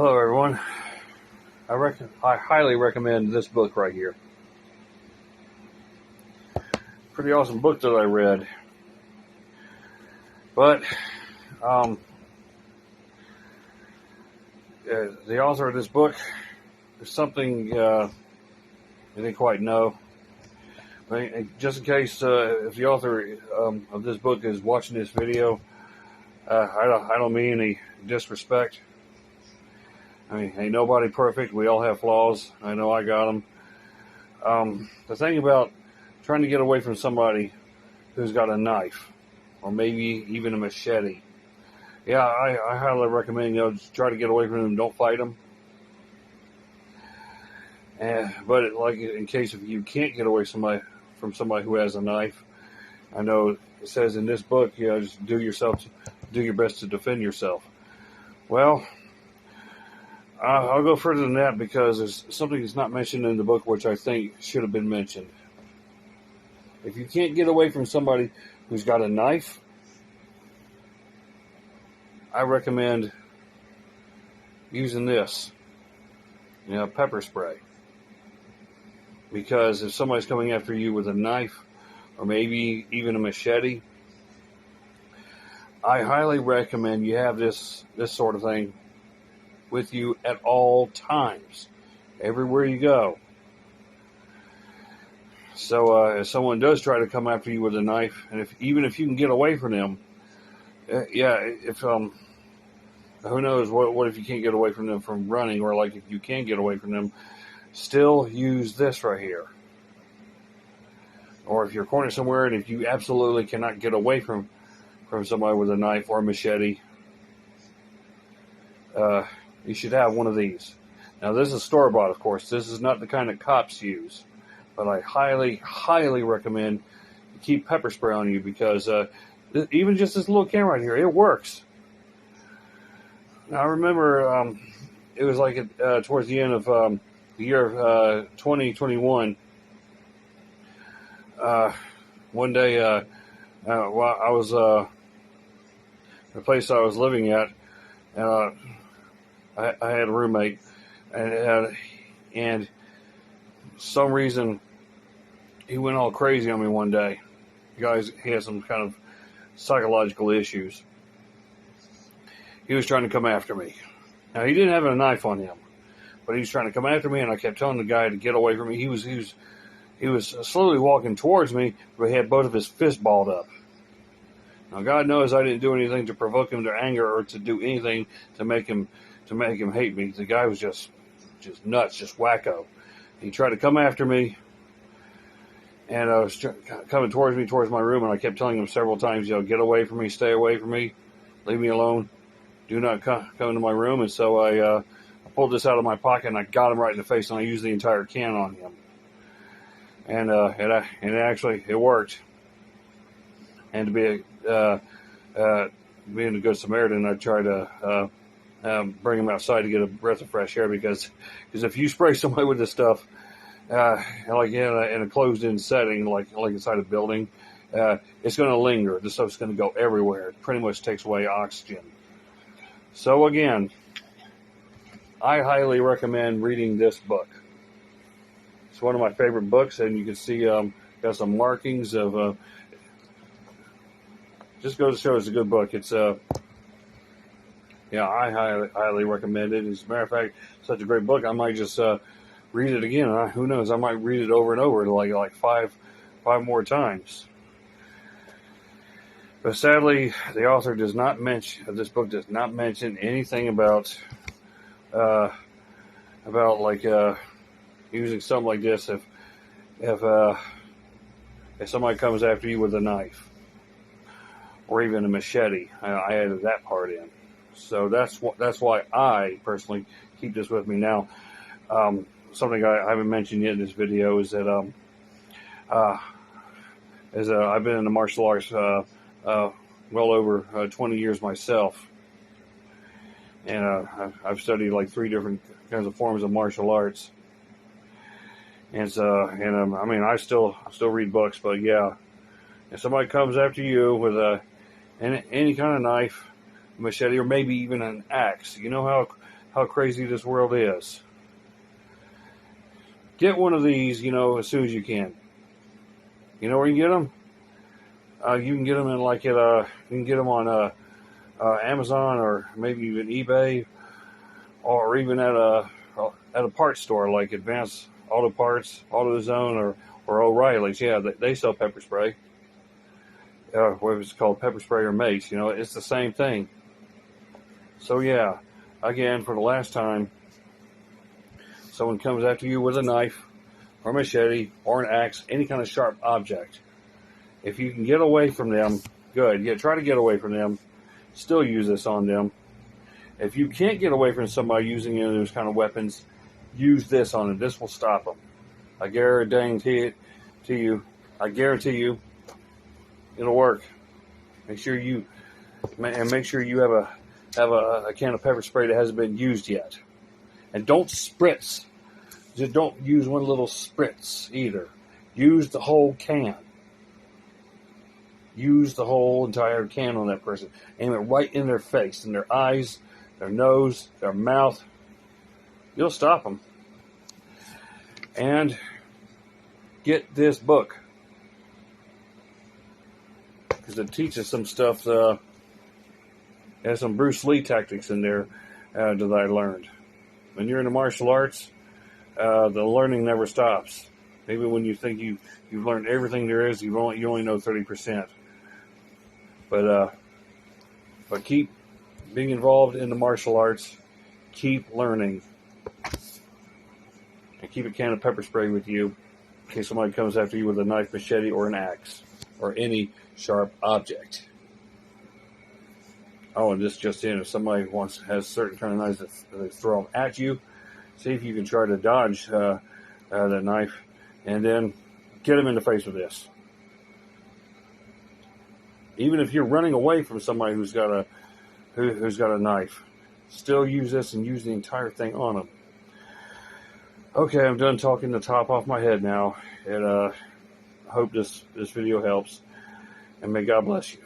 Hello, everyone. I highly recommend this book right here. Pretty awesome book that I read. But the author of this book is something I didn't quite know. Just in case if the author of this book is watching this video, I don't mean any disrespect. I mean, ain't nobody perfect. We all have flaws. I know I got them. The thing about trying to get away from somebody who's got a knife or maybe even a machete, yeah, I highly recommend, just try to get away from them. Don't fight them. But like in case if you can't get away from somebody who has a knife, I know it says in this book, just do your best to defend yourself. Well, I'll go further than that because there's something that's not mentioned in the book which I think should have been mentioned. If you can't get away from somebody who's got a knife, I recommend using this, pepper spray. Because if somebody's coming after you with a knife or maybe even a machete, I highly recommend you have this sort of thing with you at all times, everywhere you go. So if someone does try to come after you with a knife, and even if you can get away from them, who knows what if you can't get away from them from running, or like if you can get away from them, still use this right here. Or if you're cornered somewhere and if you absolutely cannot get away from somebody with a knife or a machete, you should have one of these. Now, this is store-bought, of course. This is not the kind that cops use. But I highly, highly recommend you keep pepper spray on you because even just this little can right here, it works. Now, I remember it was like towards the end of the year of 2021. One day, while I was the place I was living at, I had a roommate, and some reason he went all crazy on me one day. He had some kind of psychological issues. He was trying to come after me. Now, he didn't have a knife on him, but he was trying to come after me, and I kept telling the guy to get away from me. He was slowly walking towards me, but he had both of his fists balled up. Now, God knows I didn't do anything to provoke him to anger or to do anything to make him hate me. The guy was just nuts, just wacko. He tried to come after me, and I was coming towards my room, and I kept telling him several times, get away from me, stay away from me, leave me alone, do not come into my room. And so I pulled this out of my pocket, and I got him right in the face, and I used the entire can on him. And it worked. And to be being a good Samaritan, I tried to bring him outside to get a breath of fresh air because if you spray somebody with this stuff, like in a closed-in setting, like inside a building, it's going to linger. This stuff's going to go everywhere. It pretty much takes away oxygen. So again, I highly recommend reading this book. It's one of my favorite books, and you can see got some markings of. Just goes to show it's a good book. It's I highly recommend it. As a matter of fact, such a great book. I might just read it again. Who knows? I might read it over and over like five more times. But sadly, the author does not mention this book does not mention anything about using something like this if somebody comes after you with a knife or even a machete. I added that part in. So that's why I personally keep this with me now. Something I haven't mentioned yet in this video is that I've been in the martial arts well over 20 years myself, and I've studied like 3 different kinds of forms of martial arts. And so, I mean, I still read books, but yeah, if somebody comes after you with any kind of knife, machete, or maybe even an axe, you know how crazy this world is. Get one of these, as soon as you can. You know where you can get them? You can get them you can get them on Amazon, or maybe even eBay, or even at a parts store like Advanced Auto Parts, AutoZone, or O'Reilly's. Yeah, they sell pepper spray. What it's called, pepper spray or mace. It's the same thing. So yeah, again, for the last time, someone comes after you with a knife or machete or an axe, any kind of sharp object. If you can get away from them, good. Yeah, try to get away from them. Still use this on them. If you can't get away from somebody using those kind of weapons, use this on them. This will stop them. I guarantee you, it'll work. Make sure you have a can of pepper spray that hasn't been used yet. And don't spritz. Just don't use one little spritz either. Use the whole can. Use the whole entire can on that person. Aim it right in their face, in their eyes, their nose, their mouth. You'll stop them. And get this book, because it teaches some stuff. Has some Bruce Lee tactics in there that I learned. When you're in the martial arts, the learning never stops. Maybe when you think you've learned everything there is, you only know 30%. But keep being involved in the martial arts. Keep learning. And keep a can of pepper spray with you in case somebody comes after you with a knife, machete, or an axe, or any sharp object. Oh, and this just in, if somebody has certain kind of knives that they throw them at you, see if you can try to dodge that knife, and then get them in the face with this. Even if you're running away from somebody who's got a knife, still use this and use the entire thing on them. Okay, I'm done talking the top off my head now, and I hope this video helps, and may God bless you.